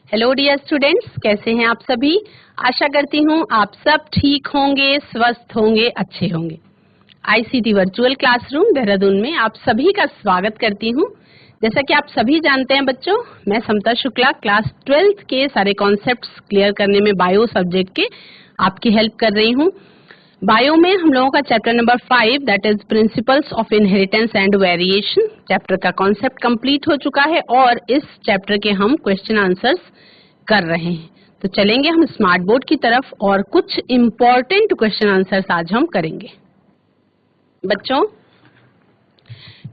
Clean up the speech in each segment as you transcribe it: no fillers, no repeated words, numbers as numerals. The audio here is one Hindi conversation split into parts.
हेलो डियर स्टूडेंट्स, कैसे हैं आप सभी। आशा करती हूँ आप सब ठीक होंगे, स्वस्थ होंगे, अच्छे होंगे। आईसीटी वर्चुअल क्लासरूम देहरादून में आप सभी का स्वागत करती हूँ। जैसा कि आप सभी जानते हैं बच्चों, मैं समता शुक्ला क्लास 12th के सारे कॉन्सेप्ट्स क्लियर करने में बायो सब्जेक्ट के आपकी हेल्प कर रही हूँ। बायो में हम लोगों का chapter number 5 that is principles of inheritance and variation chapter का कॉन्सेप्ट कंप्लीट हो चुका है और इस चैप्टर के हम क्वेश्चन आंसर्स कर रहे हैं। तो चलेंगे हम स्मार्ट बोर्ड की तरफ और कुछ इम्पोर्टेंट क्वेश्चन आंसर्स आज हम करेंगे। बच्चों,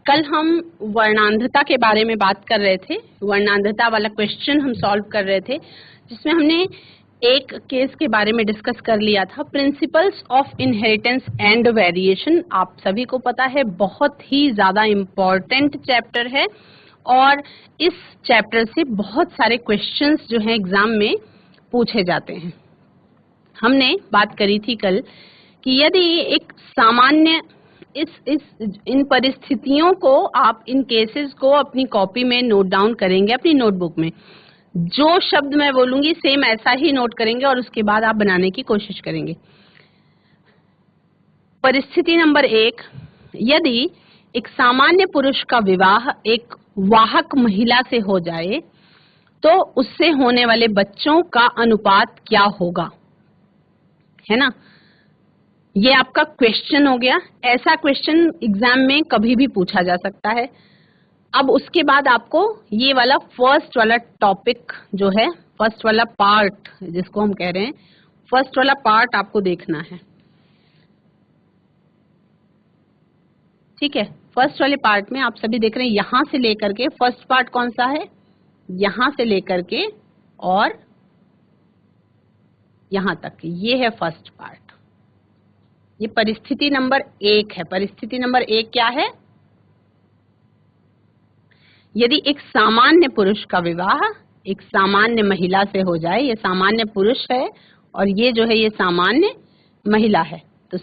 कल हम वर्णांधता के बारे में बात कर रहे थे। वर्णांधता वाला क्वेश्चन हम सॉल्व कर रहे थे, जिसमें हमने एक केस के बारे में डिस्कस कर लिया था, principles of inheritance and variation. आप सभी को पता है बहुत ही ज्यादा इम्पोर्टेंट चैप्टर है और इस चैप्टर से बहुत सारे क्वेश्चंस जो हैं एग्जाम में पूछे जाते हैं। हमने बात करी थी कल कि यदि एक सामान्य इन परिस्थितियों को आप इन केसेस को अपनी कॉपी में नोट डाउन करेंगे, अपनी नोटबुक में जो शब्द मैं बोलूंगी सेम ऐसा ही नोट करेंगे और उसके बाद आप बनाने की कोशिश करेंगे। परिस्थिति नंबर 1, यदि एक सामान्य पुरुष का विवाह एक वाहक महिला से हो जाए तो उससे होने वाले बच्चों का अनुपात क्या होगा, है ना। ये आपका क्वेश्चन हो गया। ऐसा क्वेश्चन एग्जाम में कभी भी पूछा जा सकता है। अब उसके बाद आपको ये वाला फर्स्ट वाला टॉपिक जो है, फर्स्ट वाला पार्ट जिसको हम कह रहे हैं, फर्स्ट वाला पार्ट आपको देखना है। ठीक है, फर्स्ट वाले पार्ट में आप सभी देख रहे हैं, यहां से लेकर के फर्स्ट पार्ट कौन सा है, यहां से लेकर के और यहां तक, ये है फर्स्ट पार्ट। ये परिस्थिति नंबर 1 है। परिस्थिति नंबर 1 क्या है? यदि एक सामान्य पुरुष का विवाह एक सामान्य महिला से हो जाए, ये सामान्य पुरुष है और ये जो है ये सामान्य महिला है, तो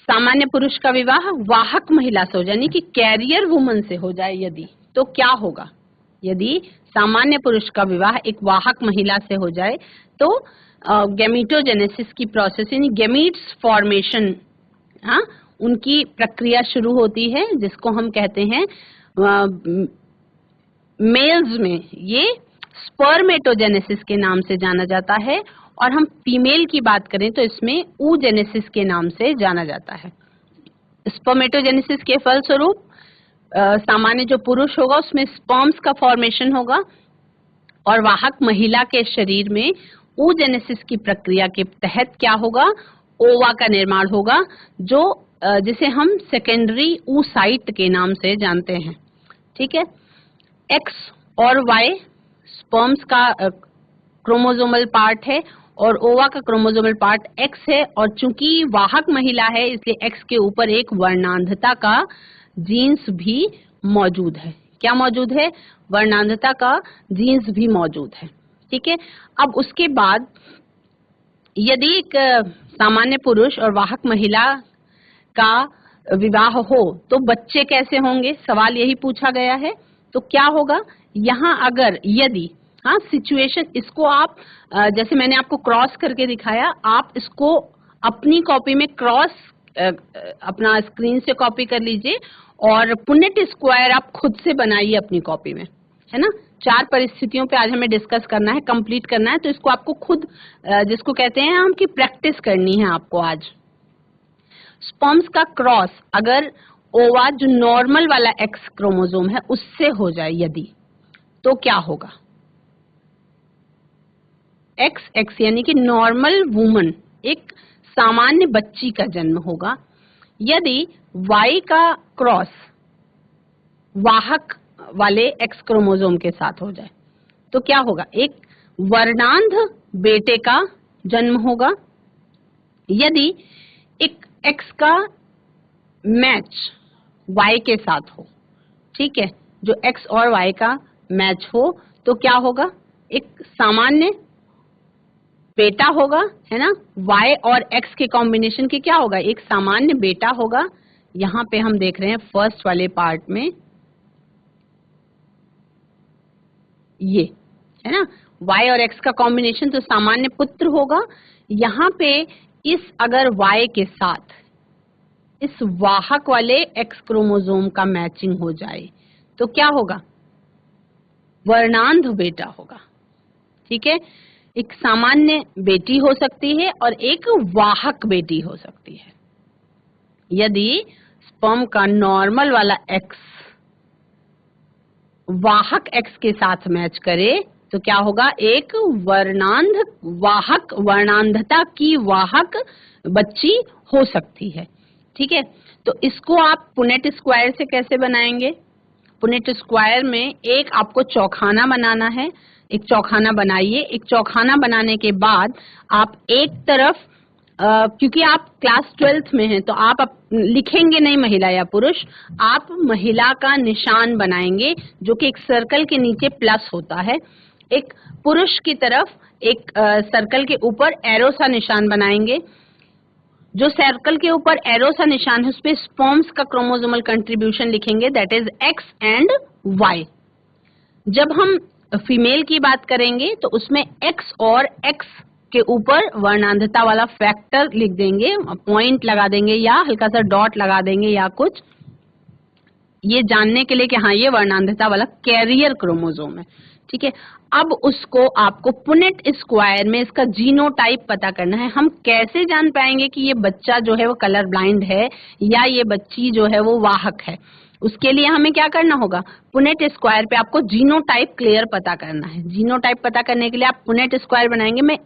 सामान्य पुरुष का विवाह वाहक महिला से हो जाए, यानी कि कैरियर वुमन से हो जाए यदि, तो क्या होगा? यदि सामान्य पुरुष का विवाह एक वाहक महिला से हो जाए तो गैमीटोजेनेसिस की प्रोसेस, यानी गैमीट्स फॉर्मेशन, हाँ, उनकी प्रक्रिया शुरू होती है, जिसको हम कहते हैं मेल्स में ये स्पर्मेटोजेनेसिस के नाम से जाना जाता है और हम फीमेल की बात करें तो इसमें oogenesis के नाम से जाना जाता है। स्पर्मेटोजेनेसिस के फलस्वरूप सामान्य जो पुरुष होगा उसमें स्पर्म्स का फॉर्मेशन होगा और वाहक महिला के शरीर में oogenesis की प्रक्रिया के तहत क्या होगा, ओवा का निर्माण होगा, जो जिसे हम सेकेंडरी oocyte के नाम से जानते हैं। ठीक है, एक्स और वाई स्पर्म्स का क्रोमोसोमल पार्ट है और ओवा का क्रोमोसोमल पार्ट एक्स है, और चूंकि वाहक महिला है इसलिए एक्स के ऊपर एक वर्णांधता का जीन्स भी मौजूद है। क्या मौजूद है? वर्णांधता का जीन्स भी मौजूद है। ठीक है, अब उसके बाद यदि एक सामान्य पुरुष और वाहक महिला का विवाह हो तो बच्चे कैसे होंगे, सवाल यही पूछा गया है। तो क्या होगा यहाँ, अगर यदि, हाँ, सिचुएशन, इसको आप जैसे मैंने आपको क्रॉस करके दिखाया, आप इसको अपनी कॉपी में क्रॉस अपना स्क्रीन से कॉपी कर लीजिए और पुनेट स्क्वायर आप खुद से बनाइए अपनी कॉपी में, है ना। 4 परिस्थितियों पे आज हमें डिस्कस करना है, कंप्लीट करना है, तो इसको आपको खुद जिसको कहते हैं हम कि प्रैक्टिस करनी है आपको आज। स्पर्म्स का क्रॉस अगर ओवा जो नॉर्मल वाला एक्स क्रोमोसोम है उससे हो जाए यदि, तो क्या होगा? एक्स यानी कि नॉर्मल वुमन, एक सामान्य बच्ची का जन्म होगा। यदि वाई का क्रॉस वाहक वाले एक्स क्रोमोसोम के साथ हो जाए तो क्या होगा? एक वर्णांध बेटे का जन्म होगा। यदि एक एक्स का मैच वाई के साथ हो, ठीक है, जो एक्स और वाई का मैच हो, तो क्या होगा? एक सामान्य बेटा होगा, है ना। वाई और एक्स के कॉम्बिनेशन के क्या होगा? एक सामान्य बेटा होगा। यहाँ पे हम देख रहे हैं फर्स्ट वाले पार्ट में ये है ना, Y और X का कॉम्बिनेशन तो सामान्य पुत्र होगा। यहाँ पे इस अगर Y के साथ इस वाहक वाले X क्रोमोसोम का मैचिंग हो जाए तो क्या होगा, वर्णांध बेटा होगा। ठीक है, एक सामान्य बेटी हो सकती है और एक वाहक बेटी हो सकती है। यदि स्पर्म का नॉर्मल वाला X वाहक X के साथ मैच करे तो क्या होगा, एक वर्णांध वाहक, वर्णांधता की वाहक बच्ची हो सकती है। ठीक है, तो इसको आप पुनेट स्क्वायर से कैसे बनाएंगे? पुनेट स्क्वायर में एक आपको चौखाना बनाना है, एक चौखाना बनाइए। एक चौखाना बनाने के बाद आप एक तरफ क्योंकि आप क्लास 12th में हैं तो आप लिखेंगे नहीं महिला या पुरुष, आप महिला का निशान बनाएंगे जो कि एक सर्कल के नीचे प्लस होता है। एक पुरुष की तरफ एक सर्कल के ऊपर एरो सा निशान बनाएंगे। जो सर्कल के ऊपर एरो सा निशान है उस पे स्पर्म्स का क्रोमोसोमल कंट्रीब्यूशन लिखेंगे, that is X and Y. जब हम फीमेल की बात करेंगे तो उसमें एक्स और एक्स के ऊपर वर्णांधता वाला फैक्टर लिख देंगे, पॉइंट लगा देंगे या हल्का सा डॉट लगा देंगे या कुछ, ये जानने के लिए कि हाँ ये वर्णांधता वाला कैरियर क्रोमोसोम है। ठीक है, अब उसको आपको पुनेट स्क्वायर में इसका जीनोटाइप पता करना है। हम कैसे जान पाएंगे कि ये बच्चा जो है वो कलर ब्लाइंड है या ये बच्ची जो है वो वाहक है? उसके लिए हमें क्या करना होगा, पुनेट स्क्वायर पे आपको जीनोटाइप क्लियर पता करना है। जीनोटाइप पता करने के लिए आप पुनेट स्क्वायर बनाएंगे। मैं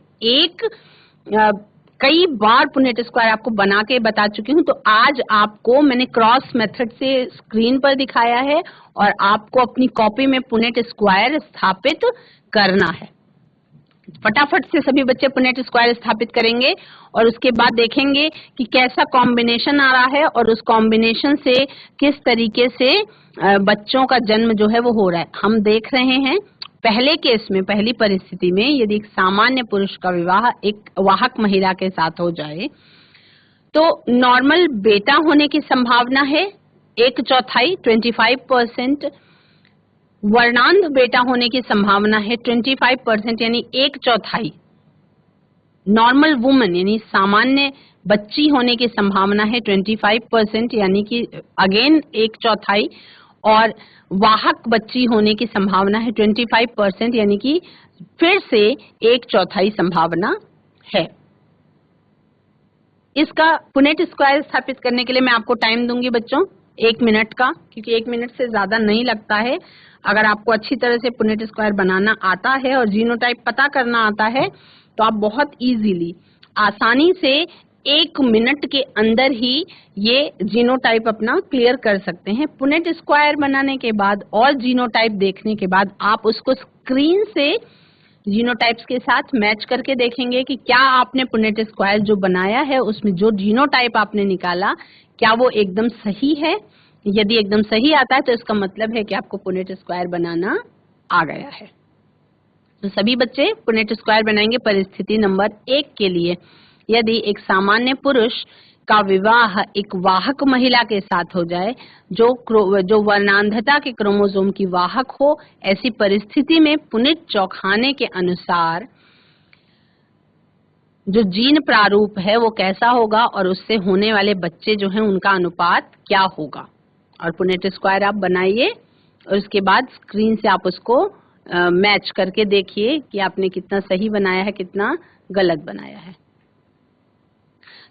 कई बार पुनेट स्क्वायर आपको बना के बता चुकी हूँ, तो आज आपको मैंने क्रॉस मेथड से स्क्रीन पर दिखाया है और आपको अपनी कॉपी में पुनेट स्क्वायर स्थापित करना है। फटाफट से सभी बच्चे पुनेट स्क्वायर स्थापित करेंगे और उसके बाद देखेंगे कि कैसा कॉम्बिनेशन आ रहा है और उस कॉम्बिनेशन से किस तरीके से बच्चों का जन्म जो है वो हो रहा है। हम देख रहे हैं पहले केस में, पहली परिस्थिति में यदि एक सामान्य पुरुष का विवाह एक वाहक महिला के साथ हो जाए तो नॉर्मल बेटा होने की संभावना है 1/4 25%, वर्णांध बेटा होने की संभावना है 25% यानी 1/4, नॉर्मल वुमन यानी सामान्य बच्ची होने की संभावना है 25% यानी कि अगेन 1/4, और वाहक बच्ची होने की संभावना है 25% यानी कि फिर से 1/4 संभावना है। इसका पुनेट स्क्वायर स्थापित करने के लिए मैं आपको टाइम दूंगी बच्चों 1 मिनट का, क्योंकि 1 मिनट से ज्यादा नहीं लगता है। अगर आपको अच्छी तरह से पुनेट स्क्वायर बनाना आता है और जीनोटाइप पता करना आता है तो आप बहुत इजीली, आसानी से 1 मिनट के अंदर ही ये जीनोटाइप अपना क्लियर कर सकते हैं। पुनेट स्क्वायर बनाने के बाद और जीनोटाइप देखने के बाद आप उसको स्क्रीन से जीनोटाइप्स के साथ मैच करके देखेंगे कि क्या आपने पुनेट स्क्वायर जो बनाया है उसमें जो जीनोटाइप आपने निकाला क्या वो एकदम सही है। यदि एकदम सही आता है तो इसका मतलब है कि आपको पुनेट स्क्वायर बनाना आ गया है। तो सभी बच्चे पुनेट स्क्वायर बनाएंगे परिस्थिति नंबर 1 के लिए। यदि एक सामान्य पुरुष का विवाह एक वाहक महिला के साथ हो जाए जो वर्णांधता के क्रोमोसोम की वाहक हो, ऐसी परिस्थिति में पुनेट चौखाने के अनुसार जो जीन प्रारूप है वो कैसा होगा और उससे होने वाले बच्चे जो हैं उनका अनुपात क्या होगा। और पुनेट स्क्वायर आप बनाइए और उसके बाद स्क्रीन से आप उसको मैच करके देखिए कि आपने कितना सही बनाया है, कितना गलत बनाया है।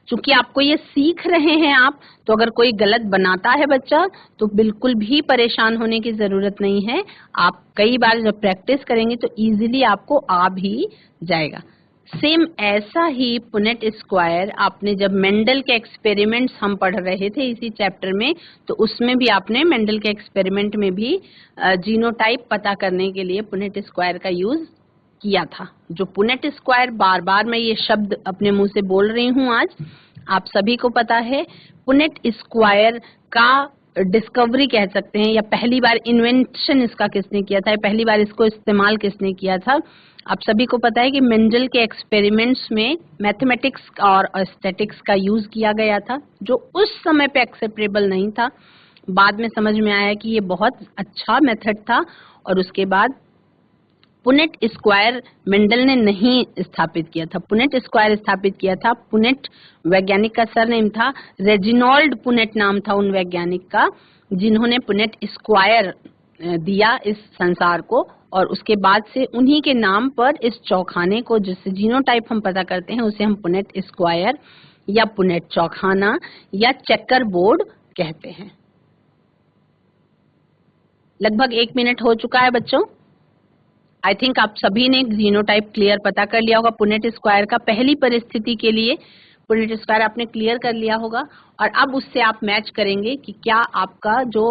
चूंकि आपको ये सीख रहे हैं आप, तो अगर कोई गलत बनाता है बच्चा तो बिल्कुल भी परेशान होने की जरूरत नहीं है। आप कई बार जब प्रैक्टिस करेंगे तो इजीली आपको आ भी जाएगा। सेम ऐसा ही पुनेट स्क्वायर आपने जब मेंडल के एक्सपेरिमेंट्स हम पढ़ रहे थे इसी चैप्टर में, तो उसमें भी आपने मेंडल के एक्सपेरिमेंट में भी जीनोटाइप पता करने के लिए पुनेट स्क्वायर का यूज किया था। जो पुनेट स्क्वायर, बार बार मैं ये शब्द अपने मुंह से बोल रही हूँ आज, आप सभी को पता है। पुनेट स्क्वायर का डिस्कवरी कह सकते हैं या पहली बार इन्वेंशन इसका किसने किया था, पहली बार इसको इस्तेमाल किसने किया था, आप सभी को पता है कि मेंडल के एक्सपेरिमेंट्स में मैथमेटिक्स और स्टैटिक्स का यूज किया गया था, जो उस समय पे एक्सेप्टेबल नहीं था। बाद में समझ में आया कि ये बहुत अच्छा मेथड था और उसके बाद पुनेट स्क्वायर मेंडल ने नहीं स्थापित किया था। पुनेट स्क्वायर स्थापित किया था, पुनेट वैज्ञानिक का सरनेम था, रेजिनॉल्ड पुनेट नाम था उन वैज्ञानिक का जिन्होंने पुनेट स्क्वायर दिया इस संसार को, और उसके बाद से उन्हीं के नाम पर इस चौखाने को, जिससे जीनोटाइप हम पता करते हैं, उसे हम पुनेट स्क्वायर या पुनेट चौखाना या चेकर बोर्ड कहते हैं। लगभग 1 मिनट हो चुका है बच्चों। आई थिंक आप सभी ने जीनोटाइप क्लियर पता कर लिया होगा। पुनेट स्क्वायर का पहली परिस्थिति के लिए पुनेट स्क्वायर आपने क्लियर कर लिया होगा, और अब उससे आप मैच करेंगे कि क्या आपका जो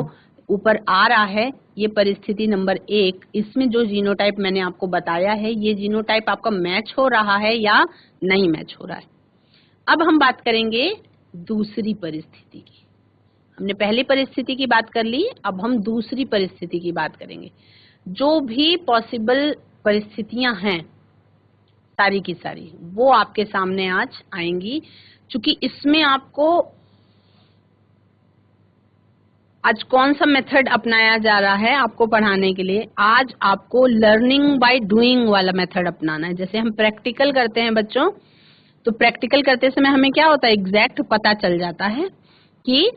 ऊपर आ रहा है ये परिस्थिति नंबर 1, इसमें जो जीनोटाइप मैंने आपको बताया है, ये जीनोटाइप आपका मैच हो रहा है या नहीं मैच हो रहा है। अब हम बात करेंगे दूसरी परिस्थिति की। हमने पहली परिस्थिति की बात कर ली, अब हम दूसरी परिस्थिति की बात करेंगे। जो भी पॉसिबल परिस्थितियां हैं सारी की सारी वो आपके सामने आज आएंगी, क्योंकि इसमें आपको आज कौन सा मेथड अपनाया जा रहा है आपको पढ़ाने के लिए। आज आपको लर्निंग बाय डूइंग वाला मेथड अपनाना है। जैसे हम प्रैक्टिकल करते हैं बच्चों, तो प्रैक्टिकल करते समय हमें क्या होता है, एग्जैक्ट पता चल जाता है कि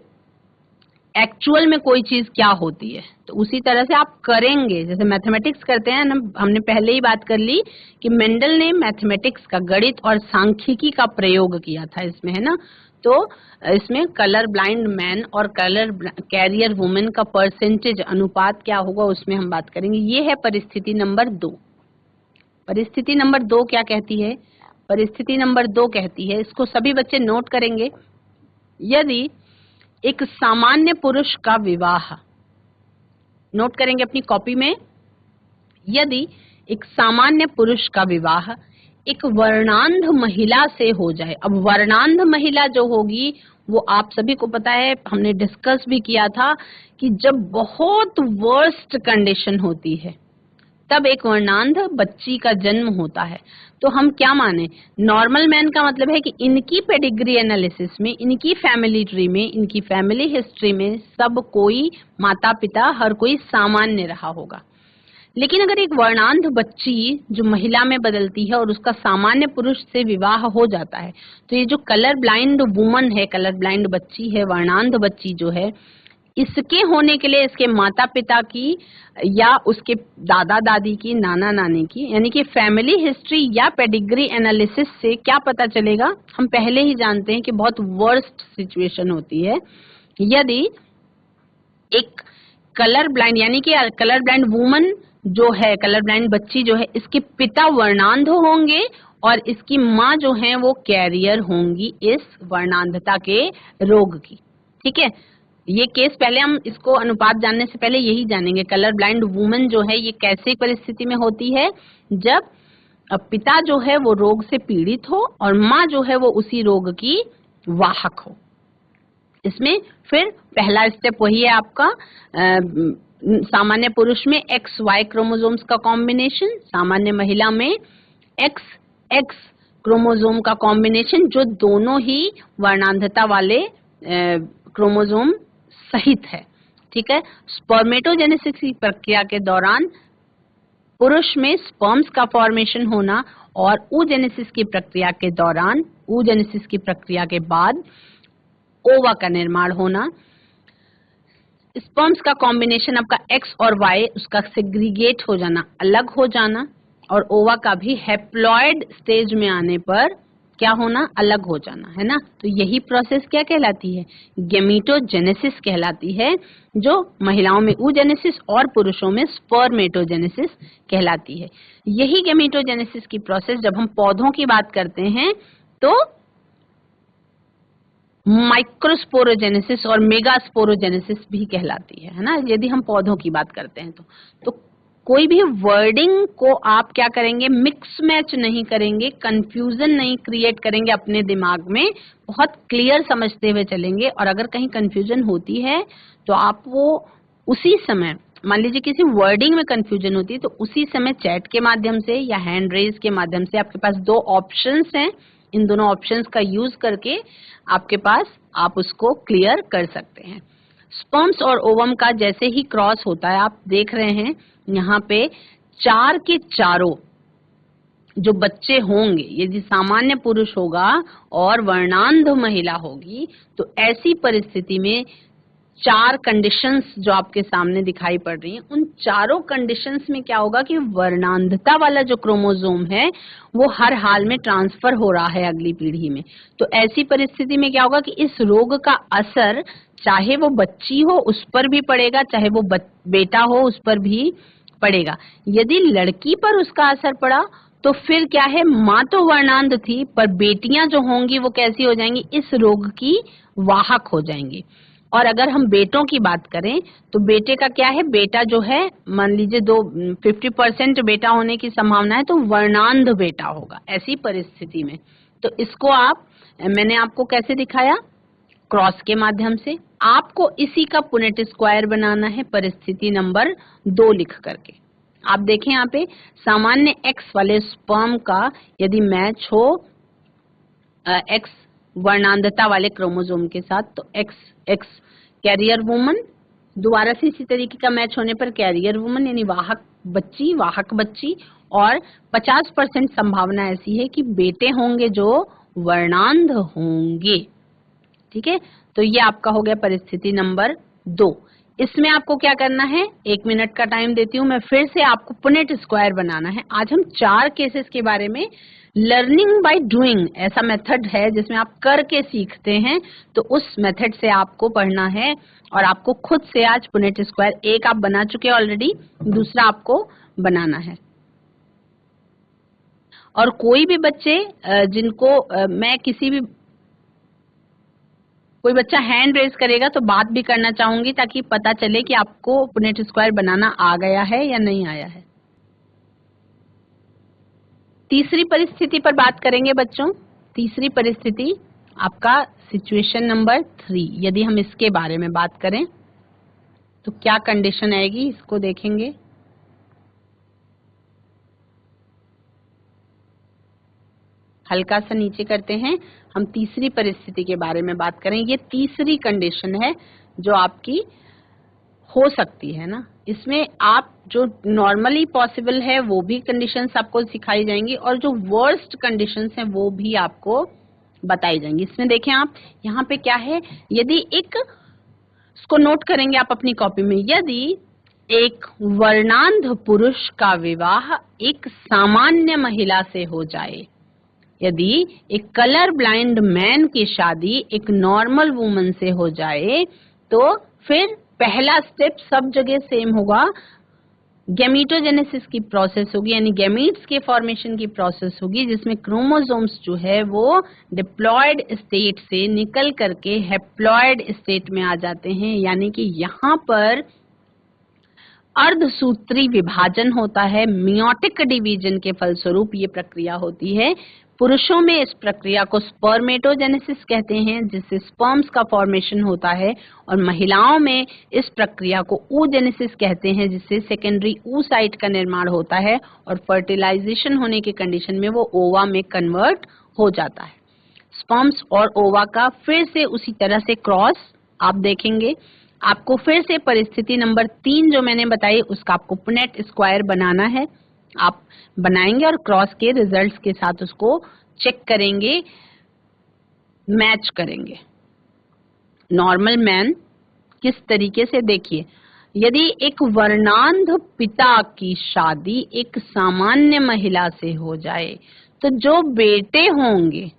एक्चुअल में कोई चीज क्या होती है। तो उसी तरह से आप करेंगे, जैसे मैथमेटिक्स करते हैं ना, हमने पहले ही बात कर ली कि मेंडल ने मैथमेटिक्स का, गणित और सांख्यिकी का प्रयोग किया था इसमें, है ना। तो इसमें कलर ब्लाइंड मैन और कलर कैरियर वुमेन का परसेंटेज अनुपात क्या होगा उसमें हम बात करेंगे। ये है परिस्थिति नंबर 2। परिस्थिति नंबर 2 क्या कहती है? परिस्थिति नंबर 2 कहती है, इसको सभी बच्चे नोट करेंगे, यदि एक सामान्य पुरुष का विवाह, नोट करेंगे अपनी कॉपी में, यदि एक सामान्य पुरुष का विवाह एक वर्णांध महिला से हो जाए। अब वर्णांध महिला जो होगी वो आप सभी को पता है, हमने डिस्कस भी किया था कि जब बहुत वर्स्ट कंडीशन होती है तब एक वर्णांध बच्ची का जन्म होता है। तो हम क्या माने, नॉर्मल मैन का मतलब है कि इनकी पेडिग्री एनालिसिस में, इनकी फैमिली ट्री में, इनकी फैमिली हिस्ट्री में सब कोई, माता पिता हर कोई सामान्य रहा होगा। लेकिन अगर एक वर्णांध बच्ची जो महिला में बदलती है और उसका सामान्य पुरुष से विवाह हो जाता है, तो ये जो कलर ब्लाइंड वुमन है, कलर ब्लाइंड बच्ची है, वर्णांध बच्ची जो है, इसके होने के लिए इसके माता पिता की या उसके दादा दादी की, नाना नानी की, यानी कि फैमिली हिस्ट्री या पेडिग्री एनालिसिस से क्या पता चलेगा, हम पहले ही जानते हैं कि बहुत वर्स्ट सिचुएशन होती है यदि एक कलर ब्लाइंड, यानी कि कलर ब्लाइंड वुमन जो है, कलर ब्लाइंड बच्ची जो है, इसके पिता वर्णांध होंगे और इसकी माँ जो है वो कैरियर होंगी इस वर्णांधता के रोग की। ठीक है, ये केस पहले हम इसको अनुपात जानने से पहले यही जानेंगे, कलर ब्लाइंड वुमन जो है ये कैसे परिस्थिति में होती है, जब पिता जो है वो रोग से पीड़ित हो और माँ जो है वो उसी रोग की वाहक हो। इसमें फिर पहला स्टेप वही है आपका, सामान्य पुरुष में XY क्रोमोसोम्स का कॉम्बिनेशन, सामान्य महिला में XX क्रोमोसोम का कॉम्बिनेशन, जो दोनों ही वर्णांधता वाले क्रोमोसोम सहित है। ठीक है, स्पर्मेटोजेनेसिस की प्रक्रिया के दौरान पुरुष में स्पर्म्स का फॉर्मेशन होना और oogenesis की प्रक्रिया के दौरान, oogenesis की प्रक्रिया के बाद ओवा का निर्माण होना। स्पर्म्स का कॉम्बिनेशन आपका X और Y, उसका सेग्रीगेट हो जाना, अलग हो जाना, और ओवा का भी हैप्लॉइड स्टेज में आने पर क्या होना, अलग हो जाना, है ना। तो यही प्रोसेस क्या कहलाती है, गेमीटोजेनेसिस कहलाती है, जो महिलाओं में oogenesis और पुरुषों में स्पर्मेटोजेनेसिस कहलाती है। यही गेमीटोजेनेसिस की प्रोसेस जब हम पौधों की बात करते हैं तो माइक्रोस्पोरोजेनेसिस और मेगास्पोरोजेनेसिस भी कहलाती है ना, यदि हम पौधों की बात करते हैं तो कोई भी वर्डिंग को आप क्या करेंगे, मिक्स मैच नहीं करेंगे, कंफ्यूजन नहीं क्रिएट करेंगे अपने दिमाग में, बहुत क्लियर समझते हुए चलेंगे। और अगर कहीं कंफ्यूजन होती है तो आप वो उसी समय, मान लीजिए किसी वर्डिंग में कंफ्यूजन होती है तो उसी समय चैट के माध्यम से या हैंड रेज के माध्यम से, आपके पास 2 ऑप्शंस हैं, इन दोनों ऑप्शंस का यूज करके आपके पास आप उसको क्लियर कर सकते हैं। स्पर्म्स और ओवम का जैसे ही क्रॉस होता है, आप देख रहे हैं यहाँ पे चार के चारों जो बच्चे होंगे, यदि सामान्य पुरुष होगा और वर्णांध महिला होगी, तो ऐसी परिस्थिति में चार कंडीशंस जो आपके सामने दिखाई पड़ रही हैं, उन चारों कंडीशंस में क्या होगा कि वर्णांधता वाला जो क्रोमोसोम है वो हर हाल में ट्रांसफर हो रहा है अगली पीढ़ी में। तो ऐसी परिस्थिति में क्या होगा कि इस रोग का असर चाहे वो बच्ची हो उस पर भी पड़ेगा, चाहे वो बेटा हो उस पर भी पड़ेगा। यदि लड़की पर उसका असर पड़ा तो फिर क्या है, माँ तो वर्णांध थी पर बेटियां जो होंगी वो कैसी हो जाएंगी, इस रोग की वाहक हो जाएंगी। और अगर हम बेटों की बात करें तो बेटे का क्या है, बेटा जो है मान लीजिए 50% बेटा होने की संभावना है, तो वर्णांध बेटा होगा ऐसी परिस्थिति में। तो इसको मैंने आपको कैसे दिखाया, क्रॉस के माध्यम से। आपको इसी का पुनेट स्क्वायर बनाना है परिस्थिति नंबर 2 लिख करके। आप देखें यहाँ पे सामान्य एक्स वाले स्पर्म का यदि मैच हो एक्स वर्णांधता वाले क्रोमोसोम के साथ, तो एक्स कैरियर वुमन, दोबारा से इसी तरीके का मैच होने पर कैरियर वुमन यानी वाहक बच्ची, और 50% संभावना ऐसी है कि बेटे होंगे जो वर्णांध होंगे। ठीक है, तो ये आपका हो गया परिस्थिति नंबर 2। इसमें आपको क्या करना है, 1 मिनट का टाइम देती हूँ मैं, फिर से आपको पुनेट स्क्वायर बनाना है। आज हम 4 केसेस के बारे में, लर्निंग बाय डूइंग ऐसा मेथड है जिसमें आप करके सीखते हैं, तो उस मेथड से आपको पढ़ना है और आपको खुद से आज पुनेट स्क्वायर, एक आप बना चुके हैं ऑलरेडी, दूसरा आपको बनाना है। और कोई भी बच्चे जिनको मैं कोई बच्चा हैंड रेज करेगा तो बात भी करना चाहूंगी ताकि पता चले कि आपको पुनेट स्क्वायर बनाना आ गया है या नहीं आया है। तीसरी परिस्थिति पर बात करेंगे बच्चों। तीसरी परिस्थिति आपका सिचुएशन नंबर 3, यदि हम इसके बारे में बात करें तो क्या कंडीशन आएगी, इसको देखेंगे। हल्का सा नीचे करते हैं, हम तीसरी परिस्थिति के बारे में बात करें। ये तीसरी कंडीशन है जो आपकी हो सकती है ना, इसमें आप जो नॉर्मली पॉसिबल है वो भी कंडीशंस आपको सिखाई जाएंगी और जो वर्स्ट कंडीशंस हैं वो भी आपको बताई जाएंगी। इसमें देखें आप यहाँ पे क्या है, यदि इसको नोट करेंगे आप अपनी कॉपी में, यदि एक वर्णांध पुरुष का विवाह एक सामान्य महिला से हो जाए, यदि एक कलर ब्लाइंड मैन की शादी एक नॉर्मल वुमन से हो जाए, तो फिर पहला स्टेप सब जगह सेम होगा, गैमीटोजेनेसिस की प्रोसेस होगी, यानी गैमीट्स के फॉर्मेशन की प्रोसेस होगी, जिसमें क्रोमोसोम्स जो है वो डिप्लॉयड स्टेट से निकल करके हैप्लॉयड स्टेट में आ जाते हैं, यानी कि यहाँ पर अर्धसूत्री विभाजन होता है। मियोटिक डिवीजन के फलस्वरूप ये प्रक्रिया होती है। पुरुषों में इस प्रक्रिया को स्पर्मेटोजेनेसिस कहते हैं, जिससे स्पर्म्स का फॉर्मेशन होता है, और महिलाओं में इस प्रक्रिया को oogenesis कहते हैं, जिससे सेकेंडरी oocyte का निर्माण होता है और फर्टिलाइजेशन होने के कंडीशन में वो ओवा में कन्वर्ट हो जाता है। स्पर्म्स और ओवा का फिर से उसी तरह से क्रॉस आप देखेंगे। आपको फिर से परिस्थिति नंबर 3 जो मैंने बताई उसका आपको पुनेट स्क्वायर बनाना है। आप बनाएंगे और क्रॉस के रिजल्ट्स के साथ उसको चेक करेंगे, मैच करेंगे। नॉर्मल मैन किस तरीके से, देखिए, यदि एक वर्णांध पिता की शादी एक सामान्य महिला से हो जाए तो जो बेटे होंगे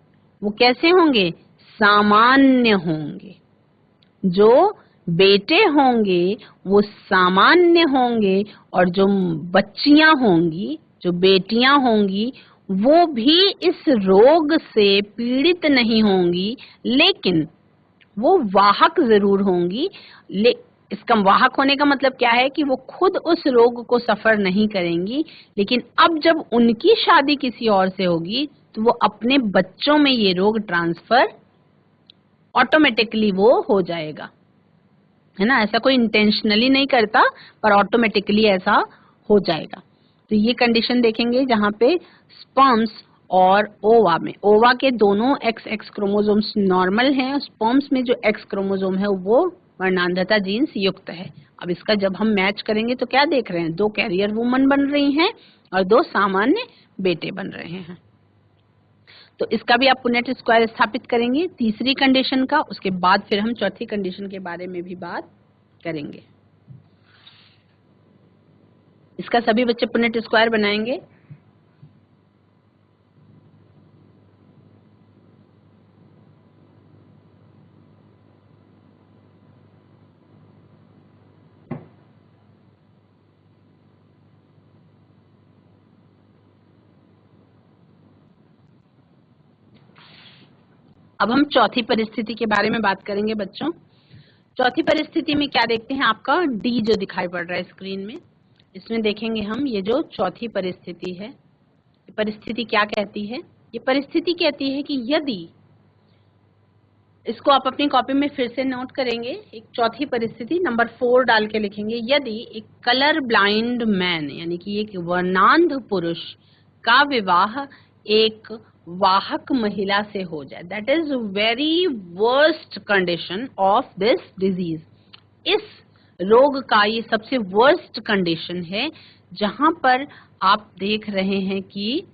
वो कैसे होंगे, सामान्य होंगे। जो बेटे होंगे वो सामान्य होंगे और जो बच्चियां होंगी, जो बेटियां होंगी, वो भी इस रोग से पीड़ित नहीं होंगी, लेकिन वो वाहक जरूर होंगी। इसका वाहक होने का मतलब क्या है कि वो खुद उस रोग को सफर नहीं करेंगी, लेकिन अब जब उनकी शादी किसी और से होगी तो वो अपने बच्चों में ये रोग ट्रांसफर ऑटोमेटिकली वो हो जाएगा, है ना। ऐसा कोई इंटेंशनली नहीं करता पर ऑटोमेटिकली ऐसा हो जाएगा। तो ये कंडीशन देखेंगे जहां पे स्पर्म्स और ओवा में, ओवा के दोनों XX क्रोमोसोम्स नॉर्मल हैं, स्पर्म्स में जो X क्रोमोसोम है वो वर्णांधता जीन्स युक्त है। अब इसका जब हम मैच करेंगे तो क्या देख रहे हैं, 2 कैरियर वुमन बन रही हैं और 2 सामान्य बेटे बन रहे हैं। तो इसका भी आप पुनेट स्क्वायर स्थापित करेंगे तीसरी कंडीशन का, उसके बाद फिर हम चौथी कंडीशन के बारे में भी बात करेंगे। इसका सभी बच्चे पुनेट स्क्वायर बनाएंगे। अब हम चौथी परिस्थिति के बारे में बात करेंगे बच्चों। चौथी परिस्थिति में क्या देखते हैं, आपका डी जो दिखाई पड़ रहा है स्क्रीन में, इसमें देखेंगे हम ये जो चौथी परिस्थिति है, ये परिस्थिति क्या कहती है, ये परिस्थिति कहती है कि यदि, इसको आप अपनी कॉपी में फिर से नोट करेंगे, एक चौथी परिस्थिति नंबर 4 डाल के लिखेंगे, यदि एक कलर ब्लाइंड मैन यानी कि एक वर्णांध पुरुष का विवाह एक वाहक महिला से हो जाए, that is very worst condition of this disease. इस रोग का ये सबसे वर्स्ट कंडीशन है जहां पर आप देख रहे हैं कि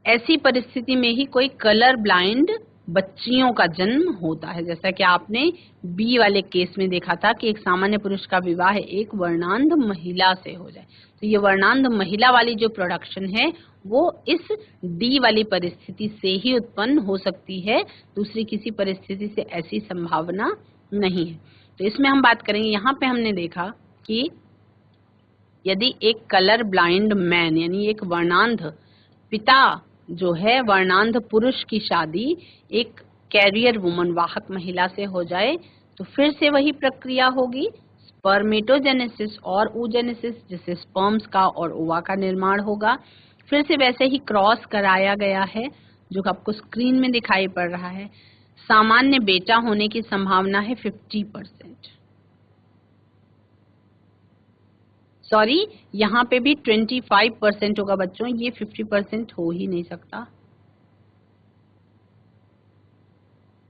ऐसी परिस्थिति में ही कोई कलर ब्लाइंड बच्चियों का जन्म होता है, जैसा कि आपने बी वाले केस में देखा था कि एक सामान्य पुरुष का विवाह एक वर्णांध महिला से हो जाए। तो ये वर्णांध महिला वाली जो प्रोडक्शन है वो इस डी वाली परिस्थिति से ही उत्पन्न हो सकती है, दूसरी किसी परिस्थिति से ऐसी संभावना नहीं है। तो इसमें हम बात करेंगे, यहाँ पे हमने देखा कि यदि एक कलर ब्लाइंड मैन यानी एक वर्णांध पिता जो है, वर्णांध पुरुष की शादी एक कैरियर वुमन वाहक महिला से हो जाए तो फिर से वही प्रक्रिया होगी, स्पर्मेटोजेनेसिस और oogenesis, जिससे स्पर्म्स का और ओवा का निर्माण होगा। फिर से वैसे ही क्रॉस कराया गया है जो आपको स्क्रीन में दिखाई पड़ रहा है। सामान्य बेटा होने की संभावना है 50%, सॉरी यहाँ पे भी 25% होगा बच्चों, ये 50% हो ही नहीं सकता,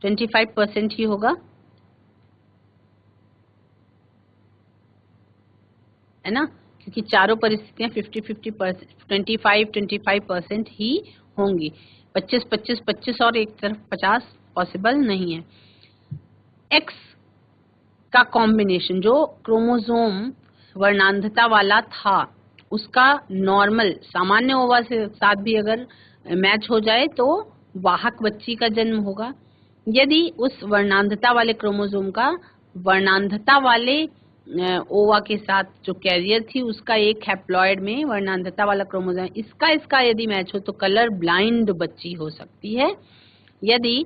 25% ही होगा, है ना, क्योंकि चारों परिस्थितियां 25% ही होंगी। 25 और एक तरफ 50 पॉसिबल नहीं है। एक्स का कॉम्बिनेशन जो क्रोमोसोम वर्णांधता वाला था उसका नॉर्मल सामान्य ओवा से साथ भी अगर मैच हो जाए तो वाहक बच्ची का जन्म होगा। यदि उस वर्णांधता वाले क्रोमोसोम का वर्णांधता वाले ओवा के साथ जो कैरियर थी उसका एक हैप्लॉइड में वर्णांधता वाला क्रोमोसोम इसका यदि मैच हो तो कलर ब्लाइंड बच्ची हो सकती है। यदि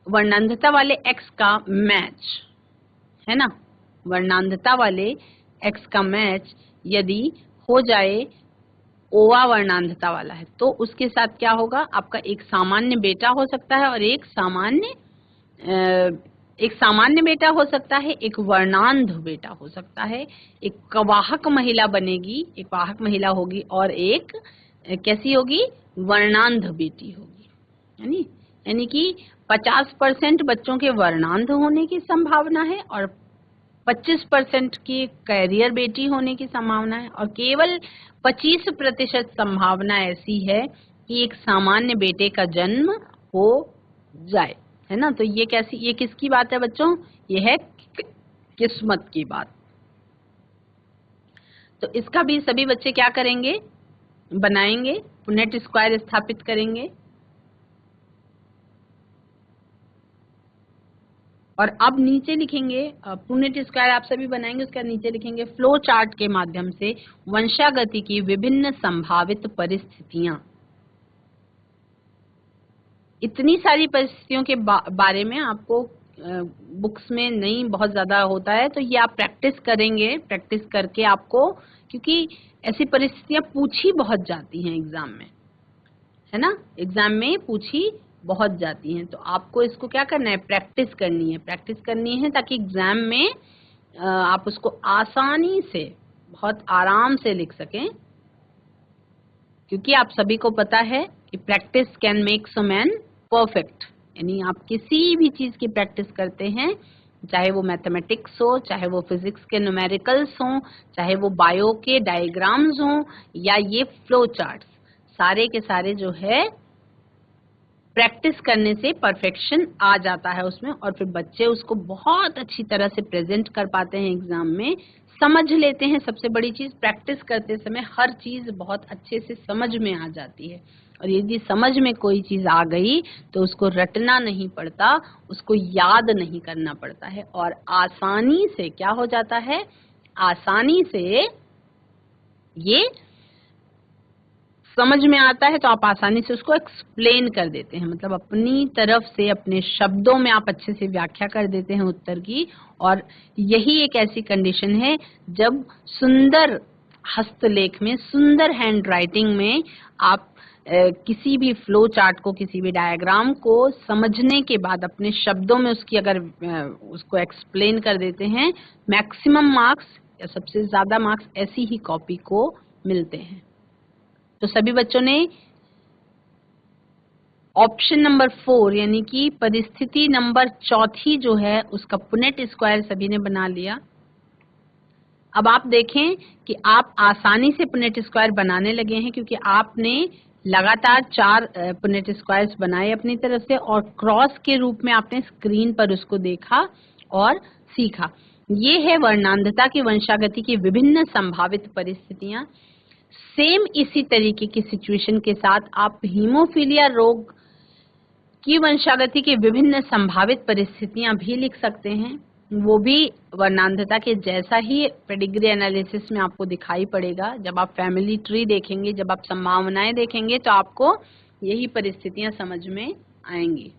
वर्णांधता वाले एक्स का मैच है ना, वर्णांधता वाले एक्स का मैच यदि हो जाए ओवा वर्णांधता वाला है तो उसके साथ क्या होगा, आपका एक सामान्य बेटा हो सकता है और एक सामान्य बेटा हो सकता है, एक वर्णांध बेटा हो सकता है, एक वाहक महिला बनेगी, एक वाहक महिला होगी और एक कैसी होगी, वर्णांध बेटी होगी। यानी कि 50% बच्चों के वर्णांध होने की संभावना है और 25% की कैरियर बेटी होने की संभावना है और केवल 25% संभावना ऐसी है कि एक सामान्य बेटे का जन्म हो जाए, है ना। तो ये किसकी बात है बच्चों, ये है किस्मत की बात। तो इसका भी सभी बच्चे क्या करेंगे, बनाएंगे, पुनेट स्क्वायर स्थापित करेंगे और अब नीचे लिखेंगे पुनेट स्क्वायर आप सभी बनाएंगे, उसके बाद नीचे लिखेंगे फ्लो चार्ट के माध्यम से वंशागति की विभिन्न संभावित परिस्थितियां। इतनी सारी परिस्थितियों के बारे में आपको बुक्स में नहीं बहुत ज्यादा होता है, तो ये आप प्रैक्टिस करेंगे, प्रैक्टिस करके आपको, क्योंकि ऐसी परिस्थितियां पूछी बहुत जाती हैं एग्जाम में, है ना, एग्जाम में पूछी बहुत जाती हैं। तो आपको इसको क्या करना है, प्रैक्टिस करनी है ताकि एग्जाम में आप उसको आसानी से बहुत आराम से लिख सकें, क्योंकि आप सभी को पता है कि practice can make a man perfect, यानी आप किसी भी चीज की प्रैक्टिस करते हैं, चाहे वो मैथमेटिक्स हो, चाहे वो फिजिक्स के न्यूमेरिकल्स हों, चाहे वो बायो के डायग्राम्स हों, या ये फ्लो चार्ट्स, सारे के सारे जो है प्रैक्टिस करने से परफेक्शन आ जाता है उसमें, और फिर बच्चे उसको बहुत अच्छी तरह से प्रेजेंट कर पाते हैं एग्जाम में, समझ लेते हैं। सबसे बड़ी चीज, प्रैक्टिस करते समय हर चीज बहुत अच्छे से समझ में आ जाती है, और यदि समझ में कोई चीज आ गई तो उसको रटना नहीं पड़ता, उसको याद नहीं करना पड़ता है, और आसानी से क्या हो जाता है, आसानी से ये समझ में आता है, तो आप आसानी से उसको एक्सप्लेन कर देते हैं, मतलब अपनी तरफ से अपने शब्दों में आप अच्छे से व्याख्या कर देते हैं उत्तर की। और यही एक ऐसी कंडीशन है जब सुंदर हस्तलेख में, सुंदर हैंड राइटिंग में आप किसी भी फ्लो चार्ट को, किसी भी डायग्राम को समझने के बाद अपने शब्दों में उसकी अगर उसको एक्सप्लेन कर देते हैं, मैक्सिमम मार्क्स या सबसे ज्यादा मार्क्स ऐसी ही कॉपी को मिलते हैं। तो सभी बच्चों ने ऑप्शन नंबर 4 यानी कि परिस्थिति नंबर 4 जो है उसका पुनेट स्क्वायर सभी ने बना लिया। अब आप देखें कि आप आसानी से पुनेट स्क्वायर बनाने लगे हैं, क्योंकि आपने लगातार 4 पुनेट स्क्वायर्स बनाए अपनी तरफ से, और क्रॉस के रूप में आपने स्क्रीन पर उसको देखा और सीखा। ये है वर्णांधता की वंशागति की विभिन्न संभावित परिस्थितियां। सेम इसी तरीके की सिचुएशन के साथ आप हीमोफीलिया रोग की वंशागति की विभिन्न संभावित परिस्थितियां भी लिख सकते हैं, वो भी वर्णांधता के जैसा ही पेडिग्री एनालिसिस में आपको दिखाई पड़ेगा। जब आप फैमिली ट्री देखेंगे, जब आप संभावनाएं देखेंगे, तो आपको यही परिस्थितियां समझ में आएंगी।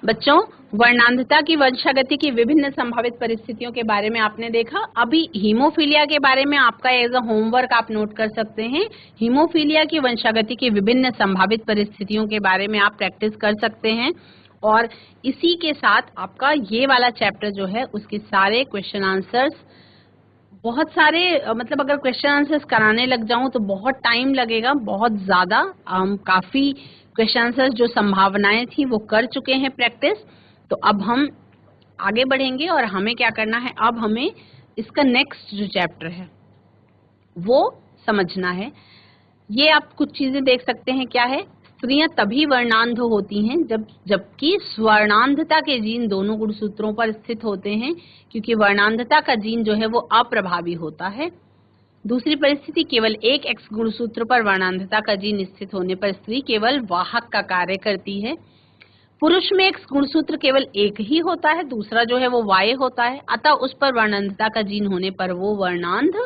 बच्चों, वर्णांधता की वंशागति की विभिन्न संभावित परिस्थितियों के बारे में आपने देखा। अभी हीमोफीलिया के बारे में आपका एज अ होमवर्क आप नोट कर सकते हैं। हीमोफीलिया की वंशागति की विभिन्न संभावित परिस्थितियों के बारे में आप प्रैक्टिस कर सकते हैं, और इसी के साथ आपका ये वाला चैप्टर जो है उसके सारे क्वेश्चन आंसर्स, बहुत सारे, मतलब अगर क्वेश्चन आंसर्स कराने लग जाऊं तो बहुत टाइम लगेगा, बहुत ज्यादा। हम काफी क्वेश्चन आंसर्स जो संभावनाएं थी वो कर चुके हैं प्रैक्टिस। तो अब हम आगे बढ़ेंगे, और हमें क्या करना है, अब हमें इसका नेक्स्ट जो चैप्टर है वो समझना है। ये आप कुछ चीजें देख सकते हैं, क्या है, स्त्रियां तभी वर्णांध होती हैं जबकि स्वर्णांधता के जीन दोनों गुणसूत्रों पर स्थित होते हैं, क्योंकि वर्णांधता का जीन जो है वो अप्रभावी होता है। दूसरी परिस्थिति, केवल एक एक्स गुणसूत्र पर वर्णांधता का जीन स्थित होने पर स्त्री केवल वाहक का कार्य करती है। पुरुष में एक्स गुणसूत्र केवल एक ही होता है, दूसरा जो है वो वाय होता है, अतः उस पर वर्णांधता का जीन होने पर वो वर्णांध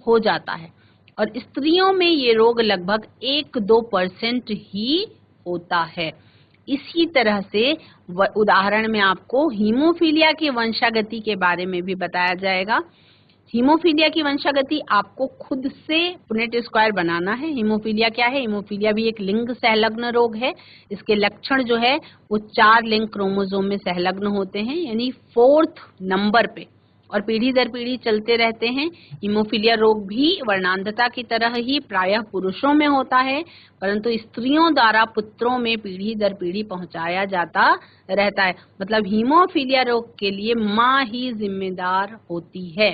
हो जाता है। और स्त्रियों में ये रोग लगभग 1-2% ही होता है। इसी तरह से उदाहरण में आपको हीमोफीलिया की वंशागति के बारे में भी बताया जाएगा। हीमोफीलिया की वंशागति आपको खुद से पुनेट स्क्वायर बनाना है। हीमोफीलिया क्या है? हीमोफीलिया भी एक लिंग सहलग्न रोग है। इसके लक्षण जो है वो 4 लिंग क्रोमोसोम में सहलग्न होते हैं, यानी 4th नंबर पे, और पीढ़ी दर पीढ़ी चलते रहते हैं। हीमोफीलिया रोग भी वर्णांधता की तरह ही प्रायः पुरुषों में होता है, परंतु स्त्रियों द्वारा पुत्रों में पीढ़ी दर पीढ़ी पहुंचाया जाता रहता है। मतलब हीमोफीलिया रोग के लिए माँ ही जिम्मेदार होती है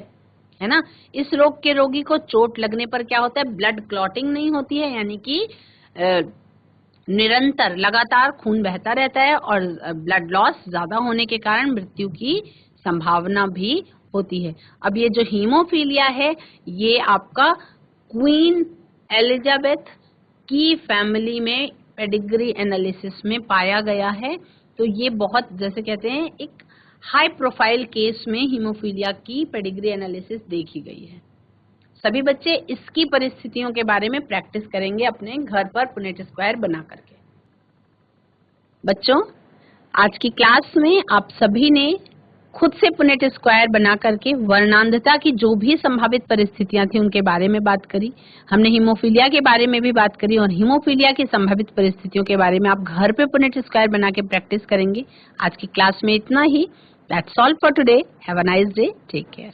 ना। इस रोग के रोगी को चोट लगने पर क्या होता है, ब्लड क्लॉटिंग नहीं होती है, यानी कि निरंतर लगातार खून बहता रहता है, और ब्लड लॉस ज्यादा होने के कारण मृत्यु की संभावना भी होती है। अब ये जो हीमोफीलिया है ये आपका क्वीन एलिजाबेथ की फैमिली में पेडिग्री एनालिसिस में पाया गया है। तो ये बहुत, जैसे कहते हैं, एक हाई प्रोफाइल केस में हीमोफीलिया की पेडिग्री एनालिसिस देखी गई है। सभी बच्चे इसकी परिस्थितियों के बारे में प्रैक्टिस करेंगे अपने घर पर पुनेट स्क्वायर बना करके। बच्चों, आज की क्लास में आप सभी ने खुद से पुनेट स्क्वायर बना करके वर्णांधता की जो भी संभावित परिस्थितियां थी उनके बारे में बात करी। हमने हीमोफीलिया के बारे में भी बात करी, और हीमोफीलिया की संभावित परिस्थितियों के बारे में आप घर पे पुनेट स्क्वायर बना के प्रैक्टिस करेंगे। आज की क्लास में इतना ही। That's all for today. Have a nice day. Take care.